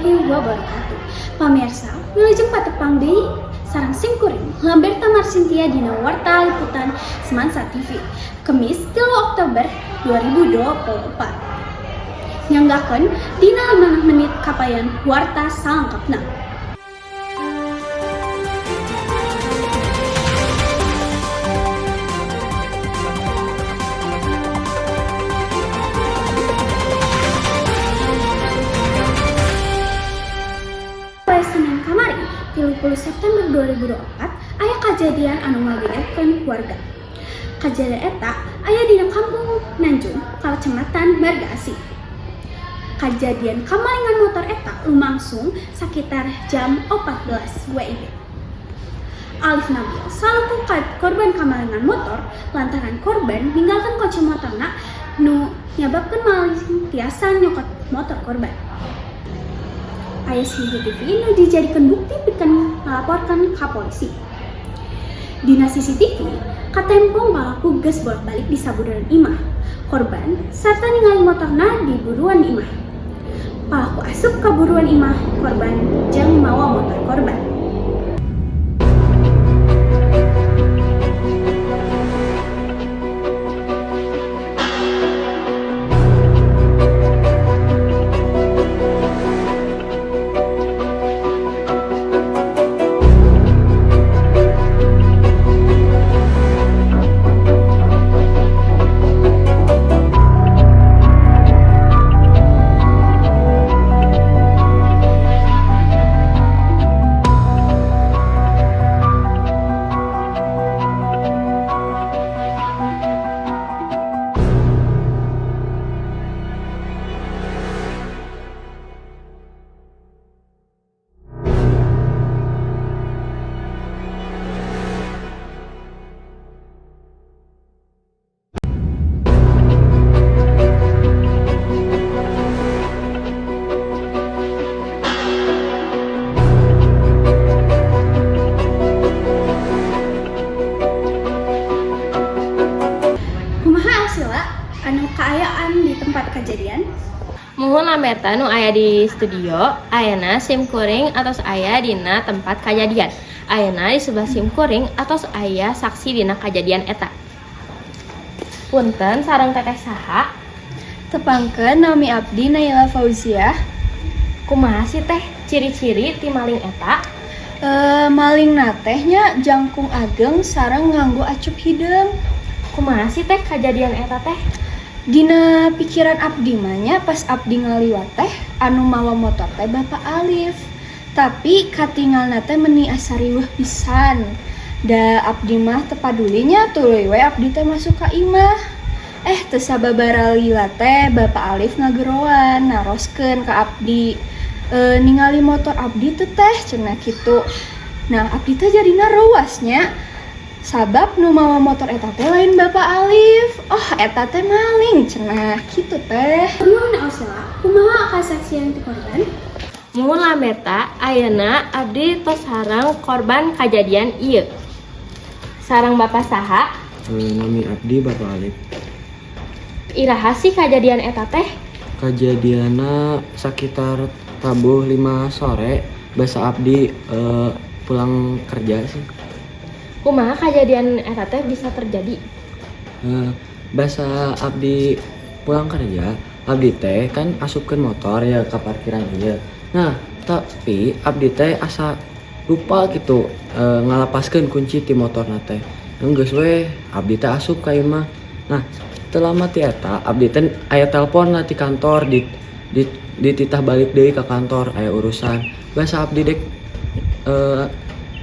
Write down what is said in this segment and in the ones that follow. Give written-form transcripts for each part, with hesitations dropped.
warahmatullahi wabarakatuh. Pamirsa, wilujeng patepang deui sareng simkuring Lamberta Marsintia dina Warta Liputan Semansa TV. Kemis 3 Oktober 2024. Nyanggakeun dina 5 menit kapayan warta salengkapna. Senin kamari 30 September 2024 aya kajadian anu ngagegetkeun keluarga. Kajadian eta aya dina Kampung Nanjung, Kecamatan Marga Asih. Kajadian kamalingan motor eta lumangsung sakitar jam 14 WIB. Alif Nabil salaku korban kamalingan motor lantaran korban ninggalkeun kunci motorna nu nyababkeun maling tiasa nyokot motor korban. Aya CCTV nu dijadikeun bukti pikeun ngalaporkeun ka polisi. Dina CCTV, katempong pelaku geus bolak-balik di sabuduran imah korban sarta ningali motorna di buruan imah. Pelaku asup ka buruan imah korban jeung mawa motor korban. Anu kaayaan di tempat kejadian. Muhun Lamberta nu aya di studio, ayeuna simkuring atos aya dina tempat kejadian. Ayeuna di sebelah simkuring atos aya saksi dina kejadian eta. Punten sareng teteh saha? Tepangkeun nami abdi Naila Fauziah. Kumaha sih teh ciri-ciri ti maling eta? Maling natehnya jangkung ageng sareng nganggo acup hideung. Kumaha sih teh kejadian eta teh? Dina pikiran abdi mah nya pas abdi ngaliwat teh anu mawa motor teh Bapak Alif. Tapi katingalna teh meuni asa riweuh pisan. Da abdi mah teu padulinya tuluy we abdi teh masuk ka imah. Teu sababaraha lila teh Bapak Alif ngageroan naroskeun ka abdi. Ningali motor abdi teh cenah kitu. Nah, abdi teh jadina reuasnya. Sabab nu mawa motor eta teh lain Bapak Alif. Oh, eta teh maling cenah kitu teh. Nuhun Ausila, kumaha kasaksian ti korban? Muhun Lamberta, ayeuna abdi tos sareng korban kejadian ieu. Sareng Bapak saha? Nami abdi Bapak Alif. Iraha sih kejadian eta teh? Kejadianna sakitar tabuh 5 sore basa abdi pulang kerja sih. Kumaha kejadian eta teh bisa terjadi? Basa abdi pulang kerja, abdi teh kan asupkeun motor ya ke parkiran ieu. Nah, tapi abdi teh asa lupa gitu ngalapaskeun kunci ti motorna teh. Geus we abdi teh asup ka imah. Nah, teu lama ti eta abdi teh aya telepon lah ti kantor dititah balik deui ka kantor aya urusan.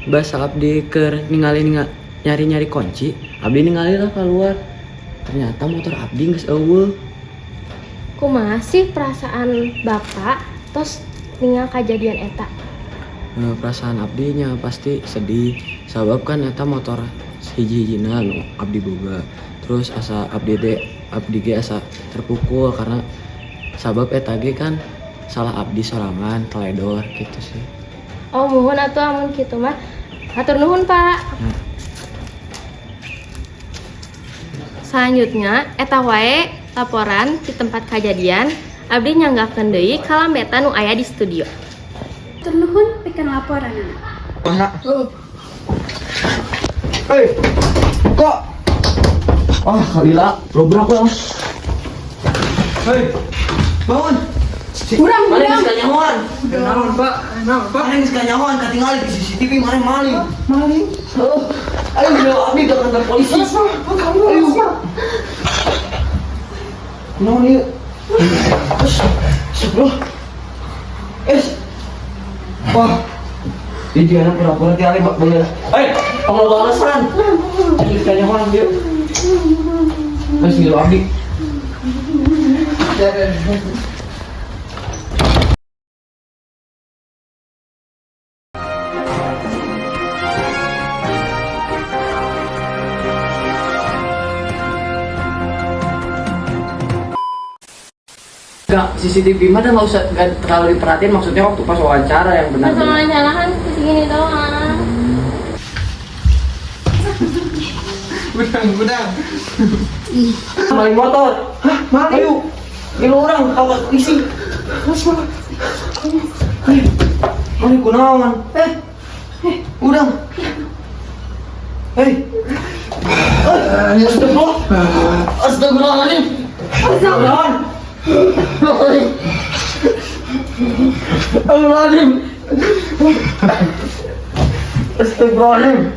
Basa abdi keur nyari kunci, abdi ningali lah keluar. Ternyata motor abdi geus eueuh. Kumaha sih perasaan Bapak tos ningali kejadian eta? Perasaan abdinya pasti sedih, sabab kan eta motor hiji-hijina nu abdi boga. Terus asa abdi ge asa terpukul karena sabab eta ge kan salah abdi sorangan teledor gitu sih. Oh, muhun atuh amun kitu mah. Hatur nuhun, Pak. Selanjutnya, eta wae laporan di tempat kejadian. Abdi nyanggakeun deui ka Lamberta nu aya di studio. Turnuhun pikan laporan anak. Mana? Hei, kok? Ah, kalila, lobrak lah. Hei, bangun. Mana geus kanyahoan? Naon, Pak? Naon, Pak? Mana geus kanyahoan katingali di CCTV mana maling. Maling. Ayo bawa abdi ke kantor polisi. Ayo. Naon ieu? Sebelum. Wah. Ini anak pura-pura ti ali bener. Pengelolasan. Ini kanyahoan dia. Masih abdi. Enggak, CCTV mah nggak usah nggak terlalu diperhatiin, maksudnya waktu pas wawancara yang benar. Pas wawancara kan segini doang. Gudang. Maling motor. Hah, maling? Ayo, ini orang tahu isi. Maling kunaon? Udang. Astagfirullah. Astagfirullahaladzim. Astagfirullahaladzim. Astagfirullahaladzim. Astagfirullahaladzim.